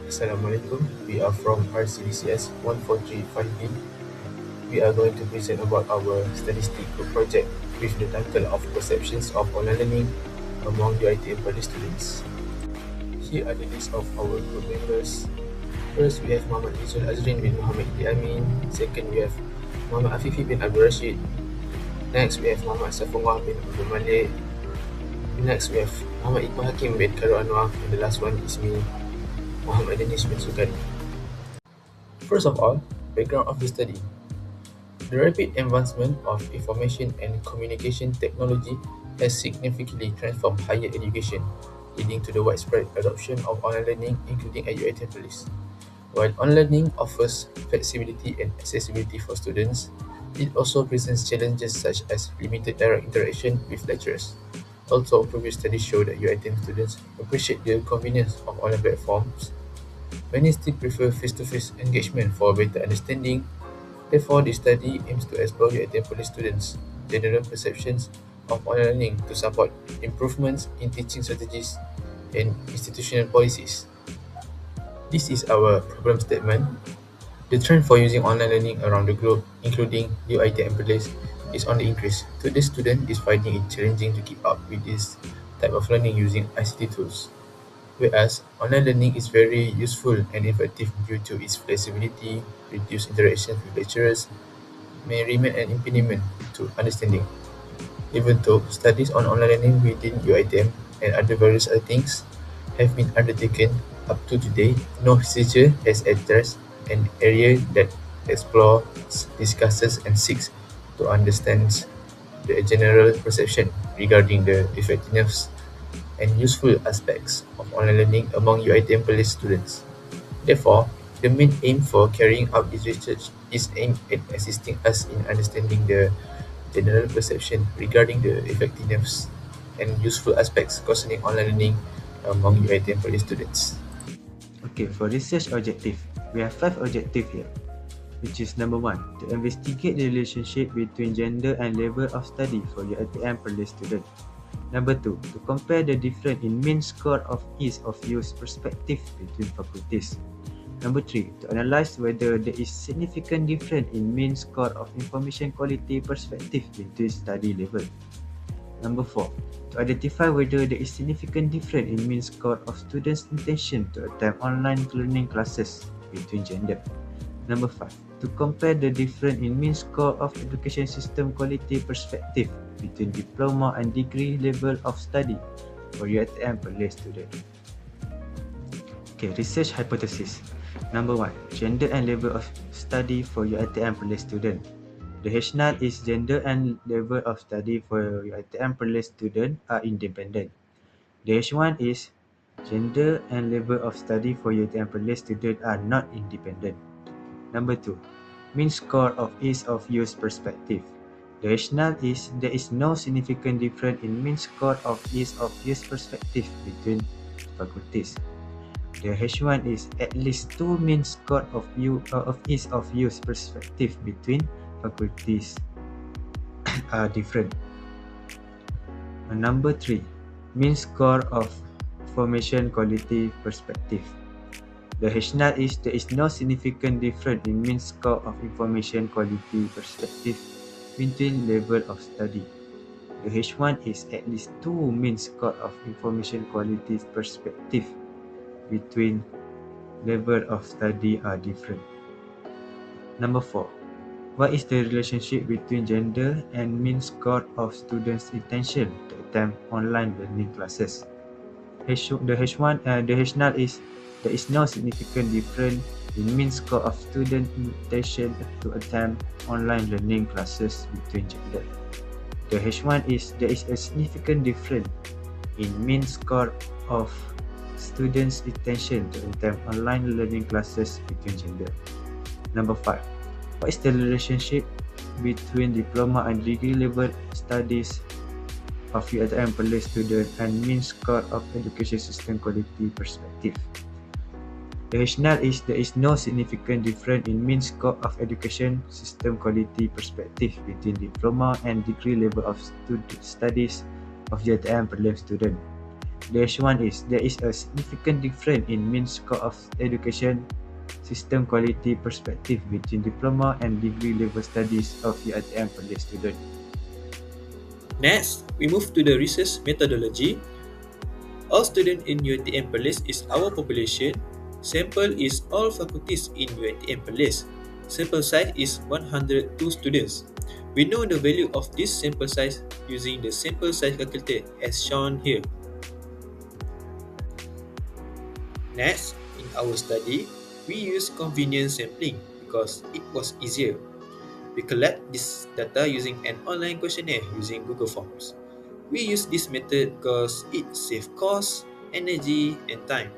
Assalamualaikum. We are from RCDCS1435B. We are going to present about our statistic group project with the title of Perceptions of Online Learning among UiTM Poly students. Here are the list of our group members. First, we have Muhammad Izul Azrin bin Muhammad Idi Amin. Second, we have Muhammad Afifi bin Abdul Rashid. Next, we have Muhammad Safungwah bin Abdul Malik. Next, we have Muhammad Iqbal Hakim bin Khairul Anwar. And the last one is me, Muhammad Danish bin Sugari. First of all, background of the study. The rapid advancement of information and communication technology has significantly transformed higher education, leading to the widespread adoption of online learning, including at UiTM Police. While online learning offers flexibility and accessibility for students, it also presents challenges such as limited direct interaction with lecturers. Also, previous studies show that UiTM students appreciate the convenience of online platforms. Many still prefer face-to-face engagement for better understanding. Therefore, this study aims to explore UiTM Police students' general perceptions of online learning to support improvements in teaching strategies and institutional policies. This is our problem statement. The trend for using online learning around the globe, including UiTM Police, is on the increase. Today's student is finding it challenging to keep up with this type of learning using ICT tools. Whereas online learning is very useful and effective due to its flexibility, reduced interactions with lecturers, may remain an impediment to understanding. Even though studies on online learning within UiTM and other various other things have been undertaken, up to today, no researcher has addressed an area that explores, discusses, and seeks to understand the general perception regarding the effectiveness and useful aspects of online learning among UiTM Police students. Therefore, the main aim for carrying out this research is aimed at assisting us in understanding the general perception regarding the effectiveness and useful aspects concerning online learning among UiTM Police students. Okay, for research objective, we have 5 objectives here, which is number 1, to investigate the relationship between gender and level of study for UiTM Police student. Number 2, to compare the difference in mean score of ease of use perspective between faculties. Number 3, to analyze whether there is significant difference in mean score of information quality perspective between study level. Number 4, to identify whether there is significant difference in mean score of students' intention to attend online learning classes between gender. Number 5, to compare the difference in mean score of education system quality perspective between diploma and degree level of study for UiTM Police student. Okay, research hypothesis. Number 1, gender and level of study for UiTM Police student. The rationale is gender and level of study for UiTM Police student are independent. The H1 is gender and level of study for UiTM Police student are not independent. Number 2, mean score of ease of use perspective. The rationale is there is no significant difference in mean score of ease of use perspective between faculties. The H1 is at least 2 mean score of ease of use perspective between faculties are different. Number 3, mean score of information quality perspective. The rationale is there is no significant difference in mean score of information quality perspective between level of study. The H1 is at least 2 mean score of information quality perspective between level of study are different. Number 4, what is the relationship between gender and mean score of students' intention to attend online learning classes? The rationale is there is no significant difference in mean score of student intention to attend online learning classes between gender. The H1 is there is a significant difference in mean score of students' intention to attend online learning classes between gender. Number 5, what is the relationship between diploma and degree level studies of UiTM Police student and mean score of education system quality perspective? The rationale is there is no significant difference in mean score of education system quality perspective between diploma and degree level of studies of UiTM Police student. The H1 is there is a significant difference in mean score of education system quality perspective between diploma and degree level studies of UiTM for the student. Next, we move to the research methodology. All students in UiTM Perlis is our population. Sample is all faculties in UiTM Perlis. Sample size is 102 students. We know the value of this sample size using the sample size calculator as shown here. Next, in our study, we use convenient sampling because it was easier. We collect this data using an online questionnaire using Google Forms. We use this method because it saves cost, energy, and time.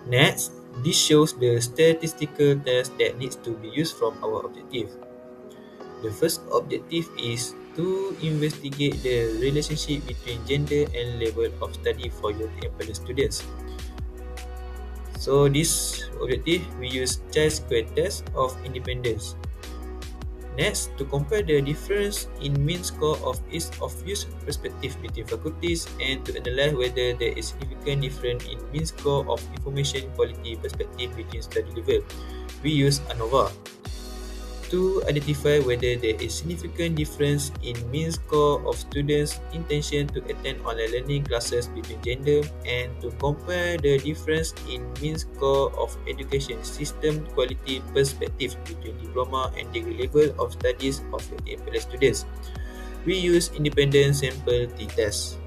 Next, this shows the statistical test that needs to be used from our objective. The first objective is to investigate the relationship between gender and level of study for your Nepalese students. So this objective, we use chi-square test of independence. Next, to compare the difference in mean score of ease of use perspective between faculties and to analyze whether there is significant difference in mean score of information quality perspective between study level, we use ANOVA. To identify whether there is significant difference in mean score of students' intention to attend online learning classes between gender and to compare the difference in mean score of education system quality perspective between diploma and degree level of studies of the FLS students. We use independent sample t-test.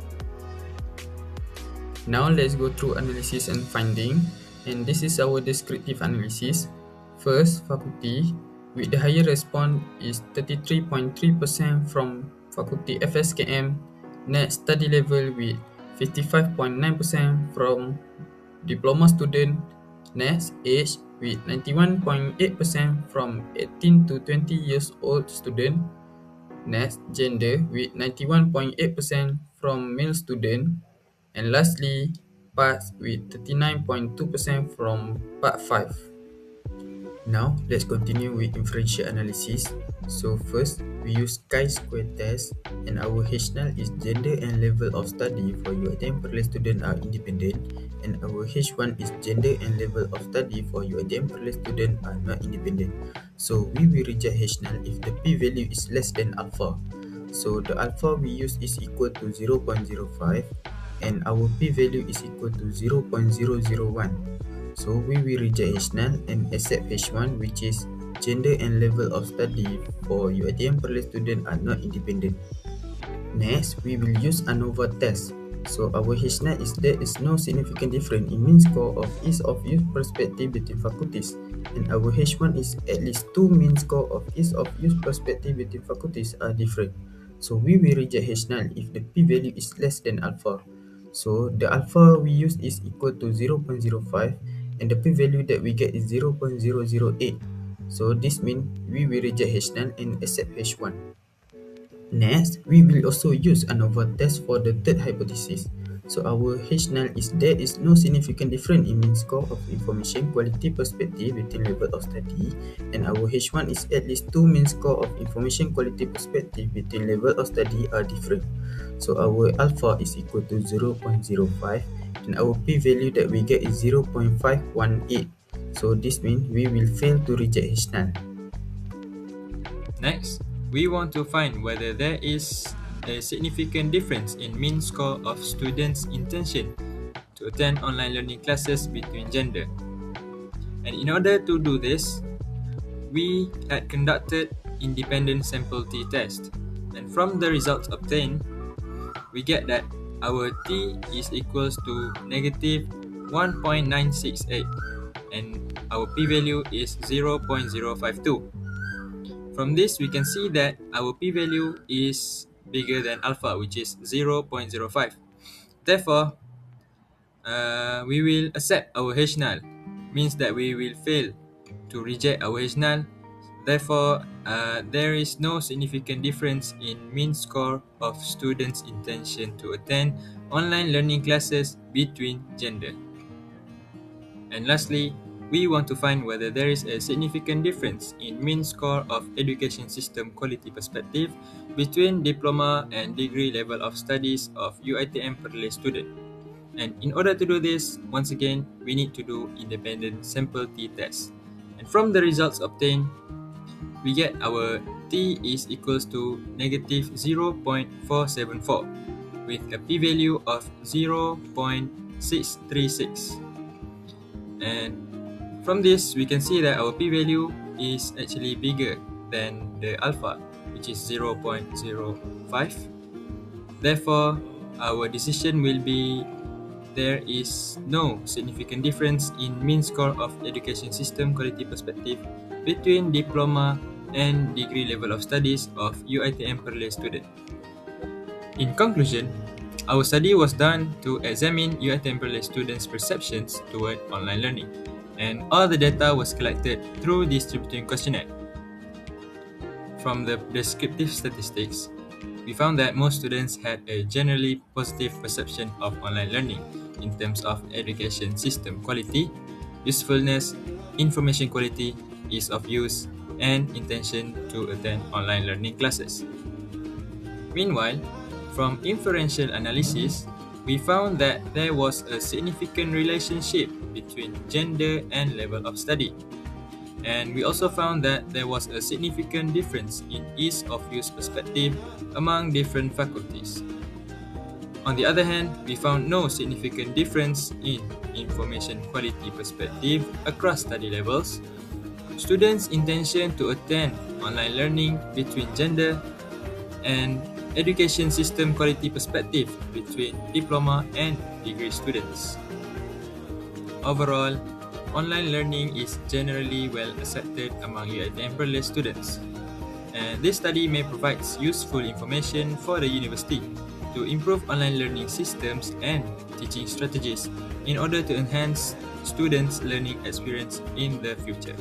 Now let's go through analysis and finding, and this is our descriptive analysis. First, faculty with the higher response is 33.3% from faculty FSKM. Next, study level with 55.9% from diploma student. Next, age with 91.8% from 18 to 20 years old student. Next, gender with 91.8% from male student. And lastly, parts with 39.2% from part 5. Now, let's continue with inferential analysis. So first, we use chi-square test and our H0 is gender and level of study for your parallel student are independent and our H1 is gender and level of study for your parallel student are not independent. So we will reject H0 if the p-value is less than alpha. So the alpha we use is equal to 0.05 and our p-value is equal to 0.001. So we will reject H0 and accept H1, which is gender and level of study for UiTM parallel student are not independent. Next, we will use ANOVA test. So our H0 is there is no significant difference in mean score of ease of use perspective between faculties, and our H1 is at least 2 mean score of ease of use perspective between faculties are different. So we will reject H0 if the p-value is less than alpha. So the alpha we use is equal to 0.05 and the p-value that we get is 0.008. So this means we will reject H0 and accept H1. Next, we will also use ANOVA test for the third hypothesis. So our H0 is there is no significant difference in mean score of information quality perspective between level of study, and our H1 is at least 2 mean score of information quality perspective between level of study are different. So our alpha is equal to 0.05 and our p-value that we get is 0.518. So this means we will fail to reject H0. Next, we want to find whether there is a significant difference in mean score of students' intention to attend online learning classes between gender. And in order to do this, we had conducted independent sample t-test. And from the results obtained, we get that our t is equals to negative 1.968 and our p-value is 0.052. From this, we can see that our p-value is bigger than alpha, which is 0.05. Therefore, we will accept our H0, means that we will fail to reject our H0. Therefore, there is no significant difference in mean score of students' intention to attend online learning classes between gender. And lastly, we want to find whether there is a significant difference in mean score of education system quality perspective between diploma and degree level of studies of UiTM per student. And in order to do this, once again, we need to do independent sample t-test. And from the results obtained, we get our t is equals to negative 0.474 with a p-value of 0.636. And from this, we can see that our p-value is actually bigger than the alpha, which is 0.05. Therefore, our decision will be there is no significant difference in mean score of education system quality perspective between diploma and degree level of studies of UiTM per student. In conclusion, our study was done to examine UiTM per students' perceptions toward online learning, and all the data was collected through distributing questionnaire. From the descriptive statistics, we found that most students had a generally positive perception of online learning in terms of education system quality, usefulness, information quality, ease of use, and intention to attend online learning classes. Meanwhile, from inferential analysis, we found that there was a significant relationship between gender and level of study. And we also found that there was a significant difference in ease of use perspective among different faculties. On the other hand, we found no significant difference in information quality perspective across study levels, students' intention to attend online learning between gender, and education system quality perspective between diploma and degree students. Overall, online learning is generally well accepted among UiTM per students, and this study may provide useful information for the university to improve online learning systems and teaching strategies in order to enhance students' learning experience in the future.